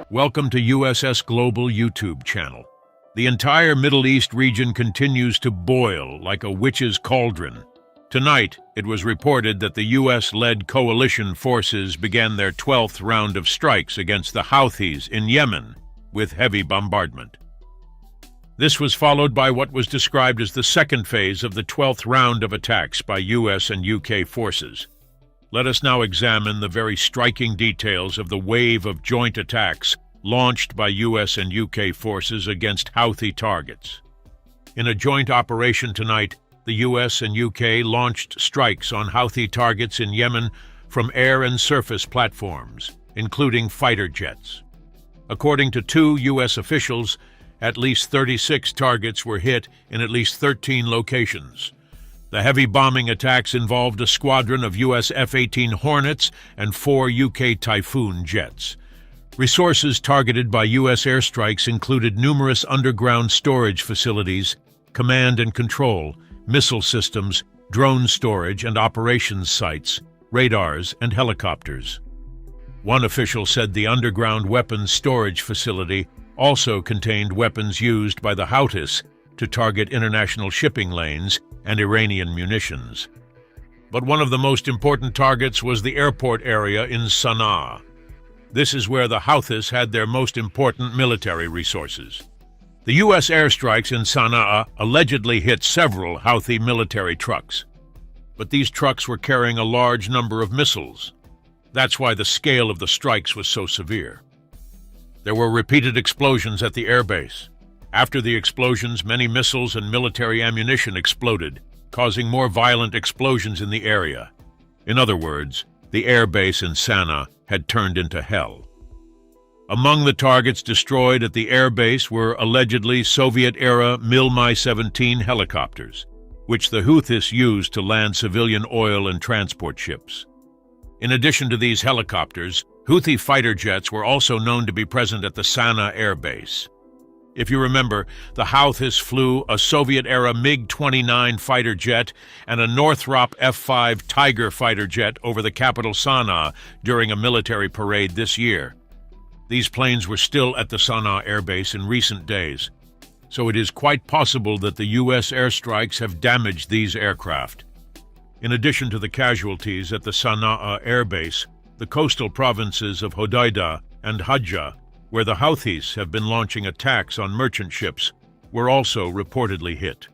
Welcome to USS Global YouTube channel. The entire Middle East region continues to boil like a witch's cauldron. Tonight, it was reported that the U.S.-led coalition forces began their 12th round of strikes against the Houthis in Yemen, with heavy bombardment. This was followed by what was described as the second phase of the 12th round of attacks by U.S. and U.K. forces. Let us now examine the very striking details of the wave of joint attacks launched by U.S. and U.K. forces against Houthi targets. In a joint operation tonight, the U.S. and U.K. launched strikes on Houthi targets in Yemen from air and surface platforms, including fighter jets. According to two U.S. officials, at least 36 targets were hit in at least 13 locations. The heavy bombing attacks involved a squadron of U.S. F-18 Hornets and 4 U.K. Typhoon jets. Resources targeted by U.S. airstrikes included numerous underground storage facilities, command and control, missile systems, drone storage and operations sites, radars, and helicopters. One official said the underground weapons storage facility also contained weapons used by the Houthis to target international shipping lanes and Iranian munitions. But one of the most important targets was the airport area in Sana'a. This is where the Houthis had their most important military resources. The U.S. airstrikes in Sana'a allegedly hit several Houthi military trucks. But these trucks were carrying a large number of missiles. That's why the scale of the strikes was so severe. There were repeated explosions at the airbase. After the explosions, many missiles and military ammunition exploded, causing more violent explosions in the area. In other words, the airbase in Sana'a had turned into hell. Among the targets destroyed at the airbase were allegedly Soviet-era Mi-17 helicopters, which the Houthis used to land civilian oil and transport ships. In addition to these helicopters, Houthi fighter jets were also known to be present at the Sana'a airbase. If you remember, the Houthis flew a Soviet-era MiG-29 fighter jet and a Northrop F-5 Tiger fighter jet over the capital Sana'a during a military parade this year. These planes were still at the Sana'a airbase in recent days, so it is quite possible that the U.S. airstrikes have damaged these aircraft. In addition to the casualties at the Sana'a airbase, the coastal provinces of Hodeidah and Hajjah, where the Houthis have been launching attacks on merchant ships, were also reportedly hit.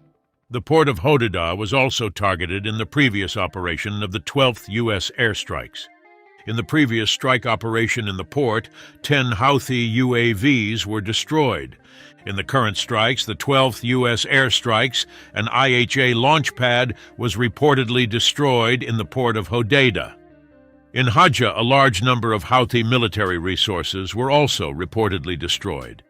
The port of Hodeidah was also targeted in the previous operation of the 12th U.S. airstrikes. In the previous strike operation in the port, 10 Houthi UAVs were destroyed. In the current strikes, the 12th U.S. airstrikes, an IHA launch pad was reportedly destroyed in the port of Hodeidah. In Hajjah, a large number of Houthi military resources were also reportedly destroyed.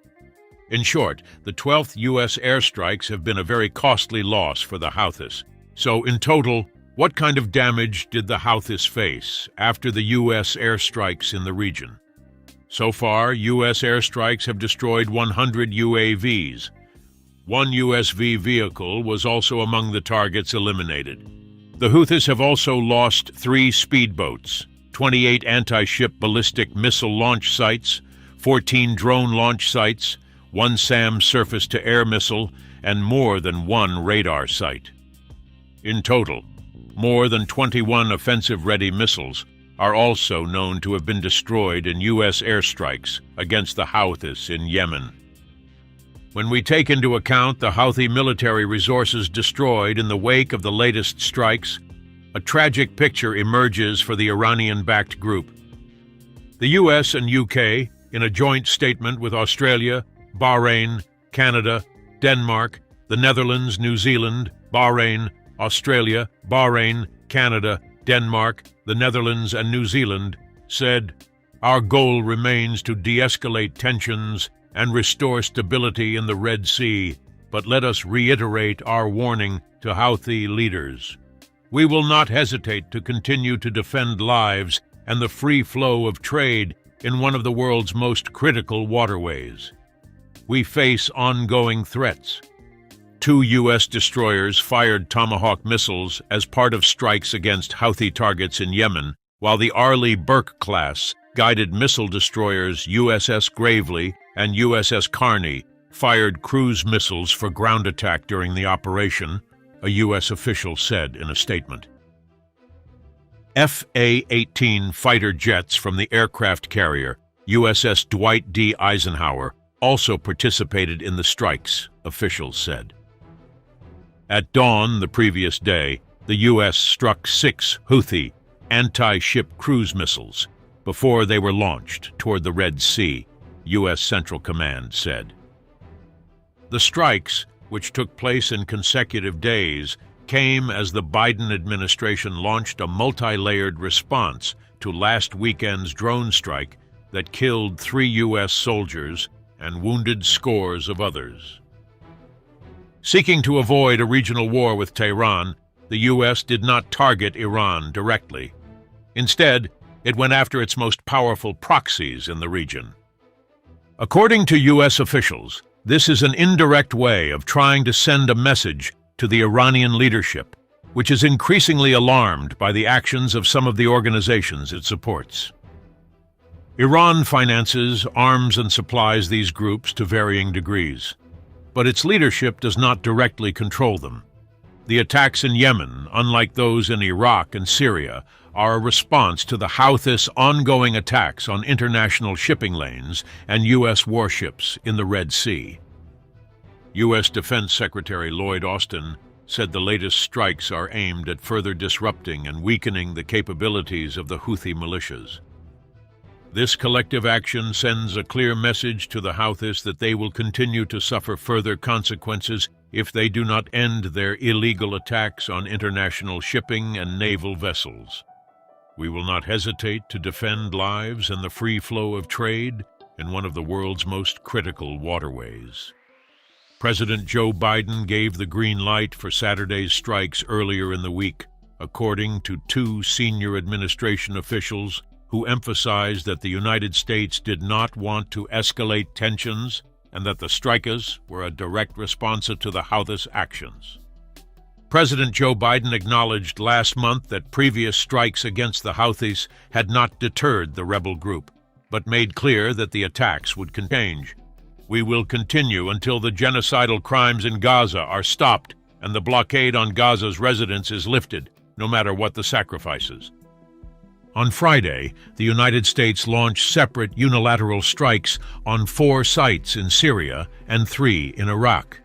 In short, the 12th U.S. airstrikes have been a very costly loss for the Houthis. So, in total, what kind of damage did the Houthis face after the U.S. airstrikes in the region? So far, U.S. airstrikes have destroyed 100 UAVs. One USV vehicle was also among the targets eliminated. The Houthis have also lost 3 speedboats, 28 anti-ship ballistic missile launch sites, 14 drone launch sites, 1 SAM surface-to-air missile, and more than 1 radar site. In total, more than 21 offensive-ready missiles are also known to have been destroyed in U.S. airstrikes against the Houthis in Yemen. When we take into account the Houthi military resources destroyed in the wake of the latest strikes, a tragic picture emerges for the Iranian-backed group. The U.S. and U.K., in a joint statement with Australia, Bahrain, Canada, Denmark, the Netherlands, New Zealand, Bahrain, Australia, Bahrain, Canada, Denmark, the Netherlands, and New Zealand, said, "Our goal remains to de-escalate tensions and restore stability in the Red Sea, but let us reiterate our warning to Houthi leaders. We will not hesitate to continue to defend lives and the free flow of trade in one of the world's most critical waterways. We face ongoing threats. 2 U.S. destroyers fired Tomahawk missiles as part of strikes against Houthi targets in Yemen, while the Arleigh Burke class guided missile destroyers USS Gravely and USS Carney fired cruise missiles for ground attack during the operation, a U.S. official said in a statement. FA-18 fighter jets from the aircraft carrier USS Dwight D. Eisenhower also participated in the strikes, officials said. At dawn the previous day, the U.S. struck 6 Houthi anti-ship cruise missiles before they were launched toward the Red Sea, U.S. Central Command said. The strikes, which took place in consecutive days, came as the Biden administration launched a multi-layered response to last weekend's drone strike that killed 3 U.S. soldiers and wounded scores of others. Seeking to avoid a regional war with Tehran, the U.S. did not target Iran directly. Instead, it went after its most powerful proxies in the region. According to U.S. officials, this is an indirect way of trying to send a message to the Iranian leadership, which is increasingly alarmed by the actions of some of the organizations it supports. Iran finances, arms, and supplies these groups to varying degrees, but its leadership does not directly control them. The attacks in Yemen, unlike those in Iraq and Syria, are a response to the Houthis' ongoing attacks on international shipping lanes and U.S. warships in the Red Sea. U.S. Defense Secretary Lloyd Austin said the latest strikes are aimed at further disrupting and weakening the capabilities of the Houthi militias. This collective action sends a clear message to the Houthis that they will continue to suffer further consequences if they do not end their illegal attacks on international shipping and naval vessels. We will not hesitate to defend lives and the free flow of trade in one of the world's most critical waterways. President Joe Biden gave the green light for Saturday's strikes earlier in the week, according to 2 senior administration officials who emphasized that the United States did not want to escalate tensions and that the strikers were a direct response to the Houthis' actions. President Joe Biden acknowledged last month that previous strikes against the Houthis had not deterred the rebel group, but made clear that the attacks would continue. We will continue until the genocidal crimes in Gaza are stopped and the blockade on Gaza's residents is lifted, no matter what the sacrifices. On Friday, the United States launched separate unilateral strikes on 4 sites in Syria and 3 in Iraq.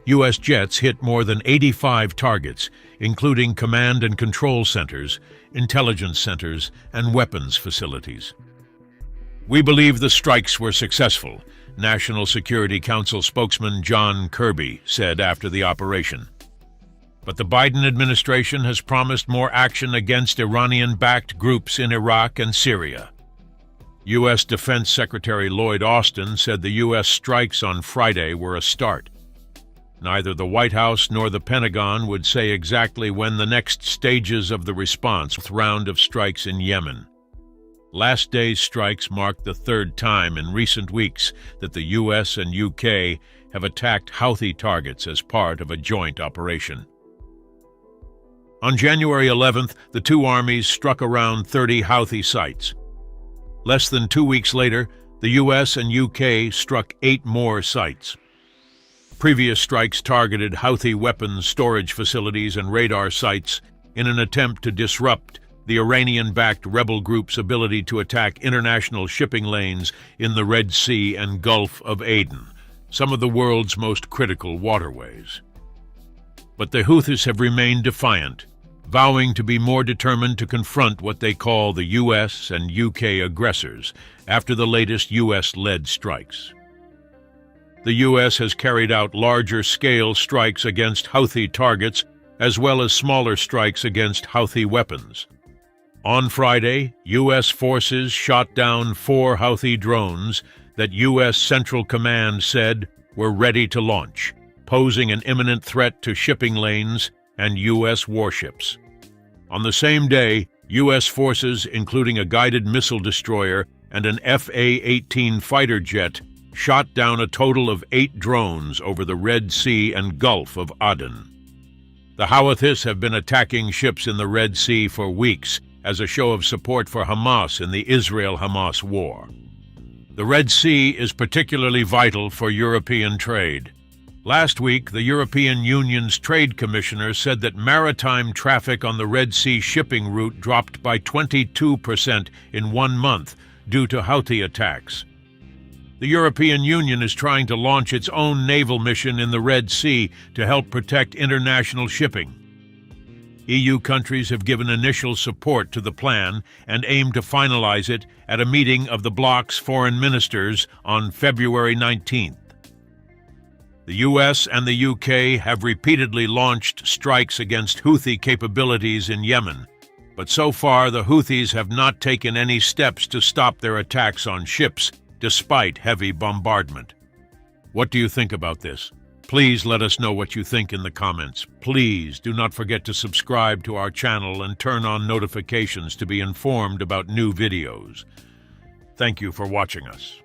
U.S. jets hit more than 85 targets, including command and control centers, intelligence centers, and weapons facilities. We believe the strikes were successful, National Security Council spokesman John Kirby said after the operation. But the Biden administration has promised more action against Iranian-backed groups in Iraq and Syria. U.S. Defense Secretary Lloyd Austin said the U.S. strikes on Friday were a start. Neither the White House nor the Pentagon would say exactly when the next stages of the response round of strikes in Yemen. Last day's strikes marked the 3rd time in recent weeks that the U.S. and U.K. have attacked Houthi targets as part of a joint operation. On January 11th, the 2 armies struck around 30 Houthi sites. Less than 2 weeks later, the U.S. and U.K. struck 8 more sites. Previous strikes targeted Houthi weapons storage facilities and radar sites in an attempt to disrupt the Iranian-backed rebel group's ability to attack international shipping lanes in the Red Sea and Gulf of Aden, some of the world's most critical waterways. But the Houthis have remained defiant, vowing to be more determined to confront what they call the U.S. and U.K. aggressors after the latest U.S.-led strikes. The U.S. has carried out larger-scale strikes against Houthi targets as well as smaller strikes against Houthi weapons. On Friday, U.S. forces shot down 4 Houthi drones that U.S. Central Command said were ready to launch, posing an imminent threat to shipping lanes and U.S. warships. On the same day, U.S. forces, including a guided missile destroyer and an FA-18 fighter jet, shot down a total of 8 drones over the Red Sea and Gulf of Aden. The Houthis have been attacking ships in the Red Sea for weeks as a show of support for Hamas in the Israel-Hamas war. The Red Sea is particularly vital for European trade. Last week, the European Union's Trade Commissioner said that maritime traffic on the Red Sea shipping route dropped by 22% in 1 month due to Houthi attacks. The European Union is trying to launch its own naval mission in the Red Sea to help protect international shipping. EU countries have given initial support to the plan and aim to finalize it at a meeting of the bloc's foreign ministers on February 19th. The US and the UK have repeatedly launched strikes against Houthi capabilities in Yemen, but so far the Houthis have not taken any steps to stop their attacks on ships, despite heavy bombardment. What do you think about this? Please let us know what you think in the comments. Please do not forget to subscribe to our channel and turn on notifications to be informed about new videos. Thank you for watching us.